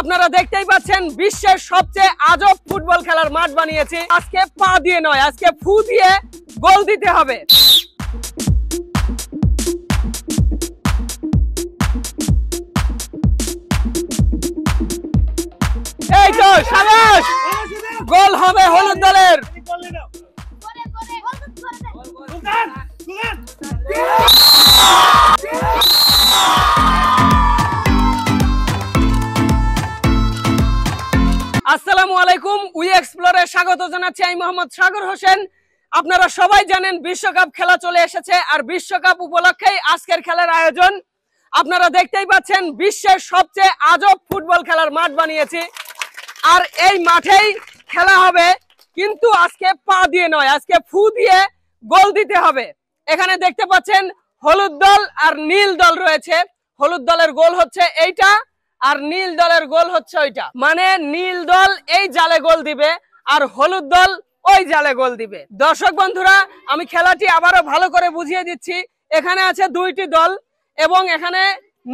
আপনারা দেখতেই পাচ্ছেন বিশ্বের সবচেয়ে আজব ফুটবল খেলার মাঠ বানিয়েছি। আজকে পা দিয়ে নয়, আজকে ফু দিয়ে গোল দিতে হবে। এই তো শাবাশ, গোল হবে হলুদ দলের। আসসালামু আলাইকুম, উই এক্সপ্লোরে স্বাগত জানাচ্ছি আমি মোহাম্মদ সাগর হোসেন। আপনারা সবাই জানেন বিশ্বকাপ খেলা চলে এসেছে, আর বিশ্বকাপ উপলক্ষেই আজকের খেলার আয়োজন। আপনারা দেখতেই পাচ্ছেন বিশ্বের সবচেয়ে আজব ফুটবল খেলার মাঠ বানিয়েছি, আর এই মাঠেই খেলা হবে, কিন্তু আজকে পা দিয়ে নয়, আজকে ফু দিয়ে গোল দিতে হবে। এখানে দেখতে পাচ্ছেন হলুদ দল আর নীল দল রয়েছে। হলুদ দলের গোল হচ্ছে এইটা, আর নীল দলের গোল হচ্ছে ওইটা। মানে নীল দল এই জালে গোল দিবে আর হলুদ দল ওই জালে গোল দিবে। দর্শক বন্ধুরা, আমি খেলাটি আবারও ভালো করে বুঝিয়ে দিচ্ছি। এখানে আছে দুইটি দল এবং এখানে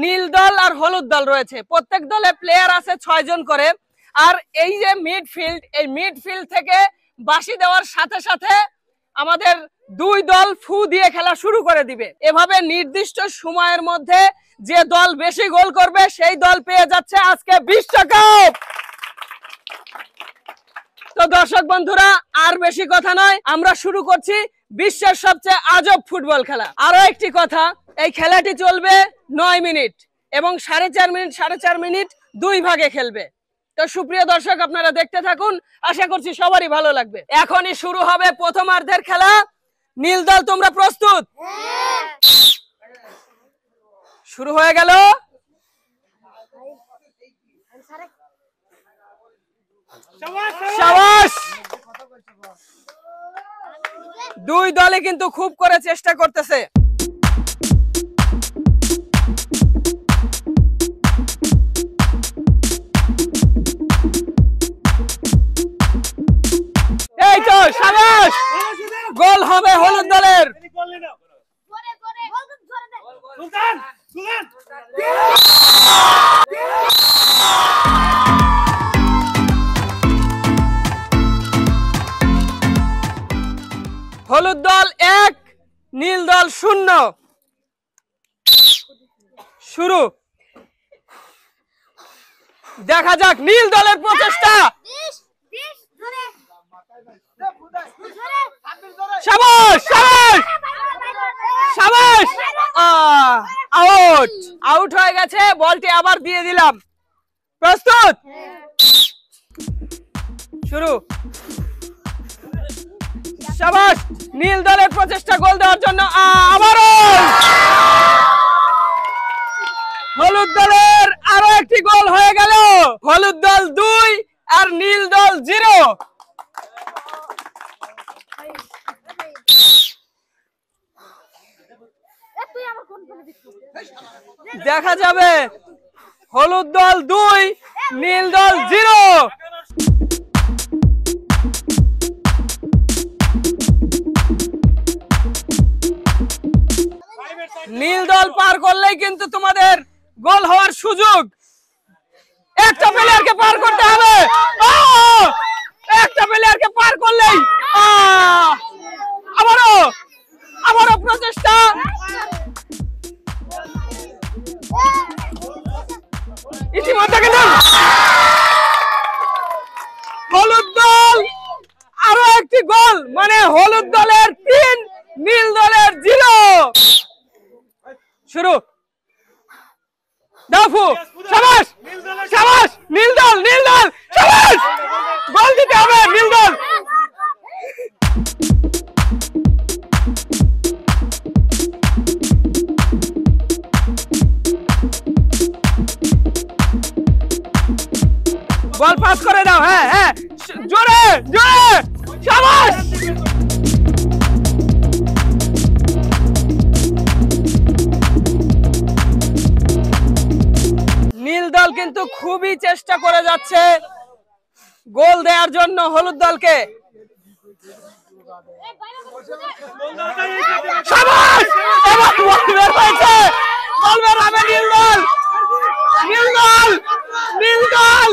নীল দল আর হলুদ দল রয়েছে। প্রত্যেক দলে প্লেয়ার আছে 6 জন করে। আর এই যে মিডফিল্ড, এই মিডফিল্ড থেকে বাঁশি দেওয়ার সাথে সাথে আমাদের দুই দল ফু দিয়ে খেলা শুরু করে দিবে। এভাবে নির্দিষ্ট সময়ের মধ্যে যে দল বেশি গোল করবে সেই দল পেয়ে যাচ্ছে আজকে বিশ্বকাপ। তো দর্শক বন্ধুরা, আর বেশি কথা নয়, আমরা শুরু করছি বিশ্বের সবচেয়ে আজব ফুটবল খেলা। আরো একটি কথা, এই খেলাটি চলবে 9 মিনিট এবং 4.5 মিনিট দুই ভাগে খেলবে। তো সুপ্রিয় দর্শক, আপনারা দেখতে থাকুন, আশা করছি সবারই ভালো লাগবে। এখনই শুরু হবে প্রথমার্ধের খেলা। নীল দল, তোমরা প্রস্তুত? শুরু হয়ে গেল। শাবাশ, দুই দলে কিন্তু খুব করে চেষ্টা করতেছে। এই তো শাবাশ, গোল হবে হলুদ দলের। হলুদ দল 1, নীল দল 0। শুরু। দেখা যাক নীল দলের প্রচেষ্টা। শাবাশ শাবাশ শাবাশ, আউট আউট হয়ে গেছে। বলটি আবার দিয়ে দিলাম। প্রস্তুত? শুরু। শাবাশ, নীল দলের প্রচেষ্টা গোল দেওয়ার জন্য। আবারও হলুদ দলের আরো একটি গোল হয়ে গেল। হলুদ দল 2 আর নীল দল 0। দেখা যাবে হলুদ দল 2, নীল দল 0। নীল দল পার করলেই কিন্তু তোমাদের গোল হওয়ার সুযোগ। একটা প্লেয়ারকে পার করতে হবে। একটা প্লেয়ারকে পার করলেই। আবারও প্রচেষ্টা। ইতিমধ্যে কিন্তু হলুদ দল আরো একটি গোল, মানে হলুদ দলের 3, নীল দলের 0। শুরু। দাফু। শাবাশ শাবাশ, নীল দল শাবাশ, গোল দিতে হবে নীল দল। বল পাস করে দাও। হ্যাঁ হ্যাঁ, জোরে জোরে। শাবাশ। নীল দল কিন্তু খুবই চেষ্টা করে যাচ্ছে গোল দেওয়ার জন্য হলুদ দলকে। শাবাশ, এবার বল বের হয়েছে। বল বের হবে নীল দল। নীল দল নীল দল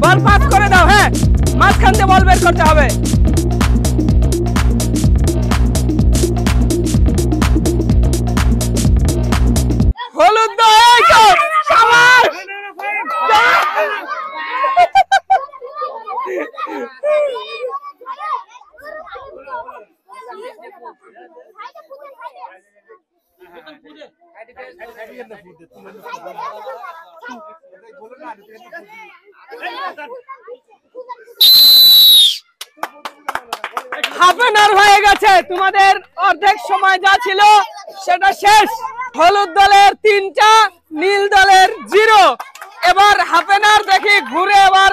বল পাস করে দাও। হ্যাঁ, মাঝখান দিয়ে বল বের করতে হবে। হলুদ দল, এই তো শাবাশ। হাফ এন আওয়ার হয়ে গেছে, তোমাদের অর্ধেক সময় যা ছিল সেটা শেষ। হলুদ দলের 3টা, নীল দলের 0। এবার হাফ এন আওয়ার দেখি ঘুরে আবার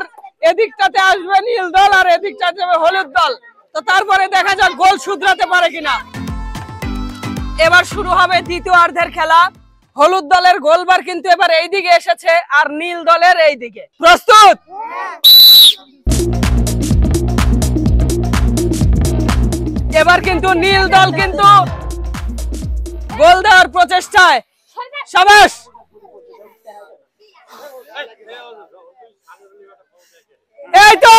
এদিকটাতে আসবে নীল দল আর এদিকটাতে যাবে হলুদ দল। তো তারপরে দেখা যাক গোল শুধরাতে পারে কিনা। এবার শুরু হবে দ্বিতীয় অর্ধের খেলা। হলুদ দলের গোলবার কিন্তু এবার এইদিকে এসেছে আর নীল দলের এইদিকে। প্রস্তুত? এবার কিন্তু নীল দল কিন্তু গোল দেওয়ার প্রচেষ্টায়। শাবাশ। এই তো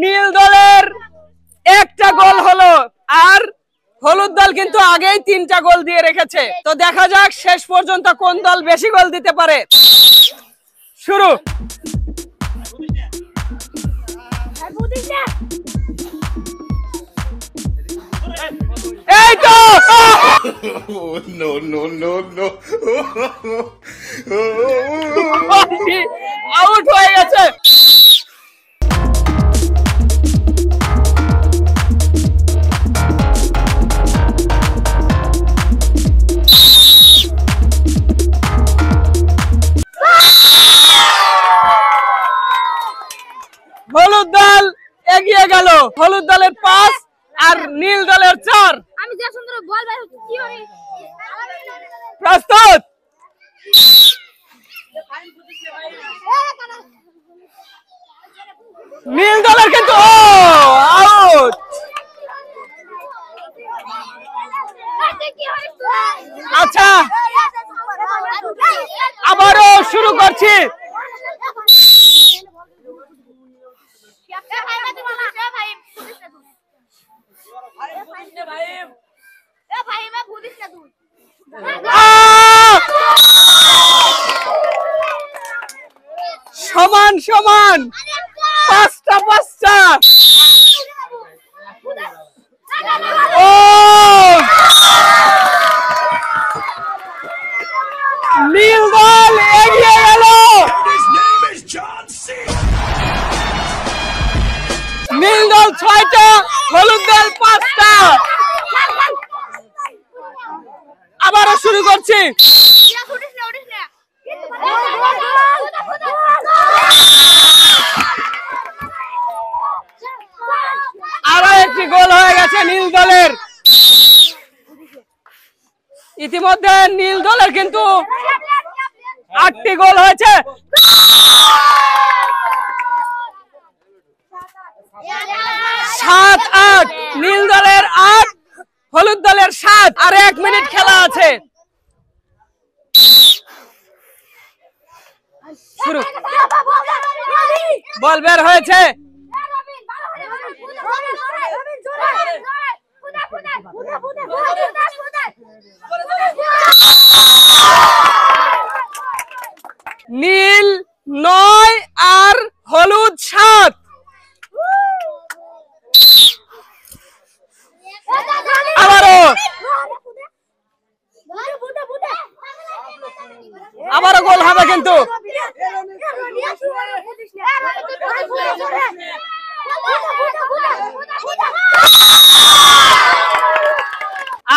নীল দলের একটা গোল হলো আর হলুদ দল কিন্তু আগেই 3টা গোল দিয়ে রেখেছে। তো দেখা যাক শেষ পর্যন্ত কোন দল বেশি গোল দিতে পারে। শুরু। এই তো আউট হয়ে গেছে। হলুদ দল এগিয়ে গেল। হলুদ দলের 5 আর নীল দলের 4। আমি যে সুন্দর বল ভাই কি হয়। প্রস্তুত? নীল দলের কিন্তু আউট। আচ্ছা, আবারও শুরু করছি। সমান সমান, 5টা 5টা। ও নীল দল এগিয়ে গেল। নীল দল 6টা, হলুদ দল 5টা। আবারও শুরু করছি। আরো একটি গোল হয়ে গেছে নীল দলের। ইতিমধ্যে নীল দলের কিন্তু 8টি গোল হয়েছে। 7-8, নীল দলের 8, হলুদ দলের 7। আর 1 মিনিট খেলা আছে। শুরু। বল বের হয়েছে। নীল 9 আর হলুদ 7। আবারও গোল হবে কিন্তু।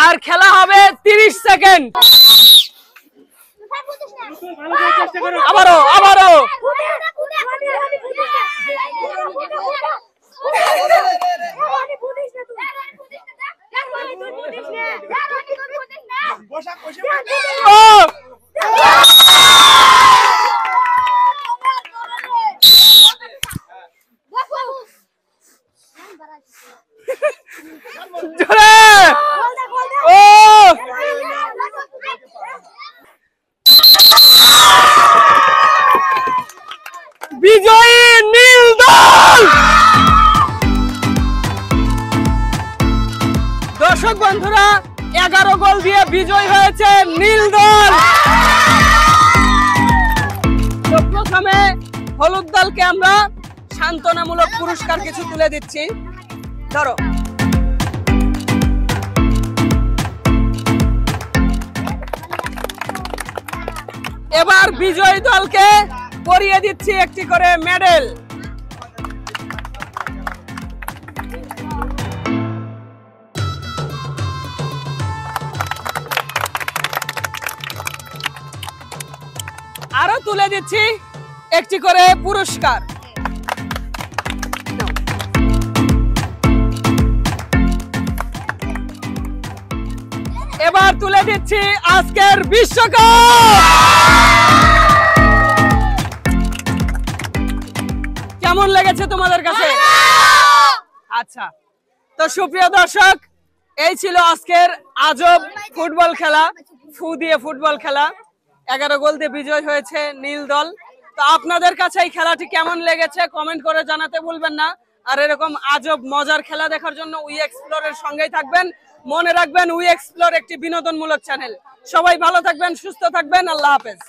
আর খেলা হবে 30 সেকেন্ড। আবারও আবারও জোরে বিজয়ী নীল দল। দর্শক বন্ধুরা, 11 গোল দিয়ে বিজয় হয়েছে নীল দল। তো প্রথমে হলুদ দলকে আমরা সান্ত্বনামূলক পুরস্কার কিছু তুলে দিচ্ছি। ধরো, এবার বিজয়ী দলকে পরিয়ে দিচ্ছি একটি করে মেডেল। আরো তুলে দিচ্ছি একটি করে পুরস্কার। এবার তুলে দিচ্ছি আজকের বিশ্বকাপ। কেমন লেগেছে তোমাদের কাছে? আচ্ছা, তো সুপ্রিয় দর্শক, এই ছিল আজকের আজব ফুটবল খেলা, ফু দিয়ে ফুটবল খেলা। 11 গোল দিয়ে বিজয় হয়েছে নীল দল। তো আপনাদের কাছে এই খেলাটি কেমন লেগেছে কমেন্ট করে জানাতে ভুলবেন না। আর এরকম আজব মজার খেলা দেখার জন্য উই এক্সপ্লোরের সঙ্গেই থাকবেন। মনে রাখবেন, উই এক্সপ্লোর একটি বিনোদনমূলক চ্যানেল। সবাই ভালো থাকবেন, সুস্থ থাকবেন। আল্লাহ হাফেজ।